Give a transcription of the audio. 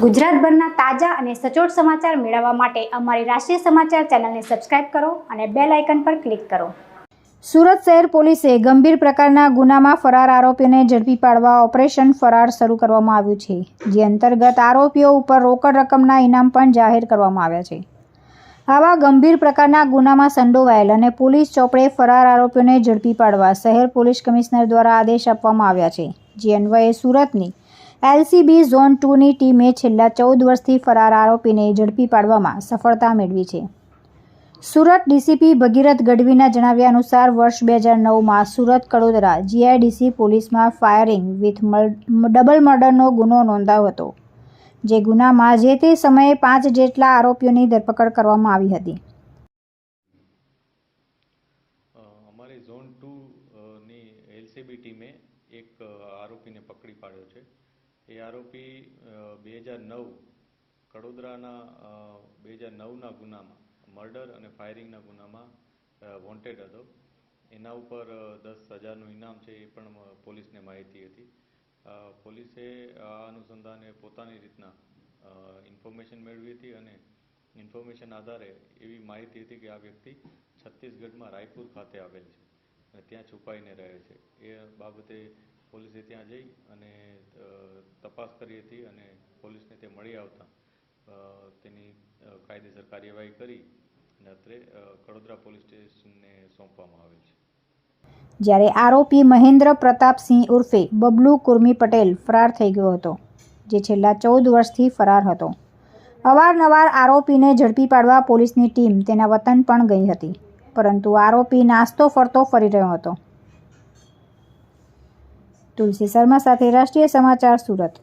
ગુજરાતભરના તાજા અને સચોટ સમાચાર મેળવવા માટે અમારી રાષ્ટ્રીય સમાચાર ચેનલને સબસ્ક્રાઇબ કરો અને બેલ આઇકન પર ક્લિક કરો। સુરત શહેર પોલીસે ગંભીર પ્રકારના ગુનામાં ફરાર આરોપીઓને ઝડપી પાડવા ઓપરેશન ફરાર શરૂ કરવામાં આવ્યું છે, જે અંતર્ગત આરોપીઓ ઉપર રોકડ રકમના ઇનામ પણ જાહેર કરવામાં આવ્યા છે। આવા ગંભીર પ્રકારના ગુનામાં સંડોવાયેલ અને પોલીસ ચોપડે ફરાર આરોપીઓને ઝડપી પાડવા શહેર પોલીસ કમિશનર દ્વારા આદેશ આપવામાં આવ્યા છે, જે અન્વયે સુરતની એલસીબી ઝોન 2ની ટીમે છેલ્લા 14 વર્ષથી ફરાર આરોપીને ઝડપી પાડવામાં સફળતા મેળવી છે। સુરત ડીસીપી ભગીરથ ગઢવીના જણાવ્યા અનુસાર વર્ષ 2009માં સુરત કડોદરા જીઆઈડીસી પોલીસમાં ફાયરિંગ વિથ ડબલ મર્ડરનો ગુનો નોંધાયો હતો, જે ગુનામાં જે તે સમયે 5 જેટલા આરોપીઓની ધરપકડ કરવામાં આવી હતી। અમારી ઝોન 2ની એલસીબી ટીમે એક આરોપીને પકડી પાડ્યો છે। એ આરોપી 2009 કડોદરાના 2009ના ગુનામાં મર્ડર અને ફાયરિંગના ગુનામાં વોન્ટેડ હતો। એના ઉપર 10,000નું ઇનામ છે, એ પણ પોલીસને માહિતી હતી। પોલીસે આ અનુસંધાને પોતાની રીતના ઇન્ફોર્મેશન મેળવી હતી અને ઇન્ફોર્મેશન આધારે એવી માહિતી હતી કે આ વ્યક્તિ છત્તીસગઢમાં રાયપુર ખાતે આવેલ છે અને ત્યાં છુપાઈને રહે છે। એ બાબતે પોલીસે ત્યાં જઈ અને તપાસ કરી હતી અને પોલીસને તે મળી આવતા તેની કાયદેસર કાર્યવાહી કરી અને અત્રે કડોદરા પોલીસ સ્ટેશનને સોંપવામાં આવેલ છે। જ્યારે આરોપી મહેન્દ્ર પ્રતાપસિંહ ઉર્ફે બબલુ કુર્મી પટેલ ફરાર થઈ ગયો હતો, જે છેલ્લા 14 વર્ષથી ફરાર હતો। અવારનવાર આરોપીને ઝડપી પાડવા પોલીસની ટીમ તેના વતન પણ ગઈ હતી, પરંતુ આરોપી નાસ્તો ફરતો ફરી રહ્યો હતો। તુલસી શર્મા સાથે રાષ્ટ્રીય સમાચાર સુરત।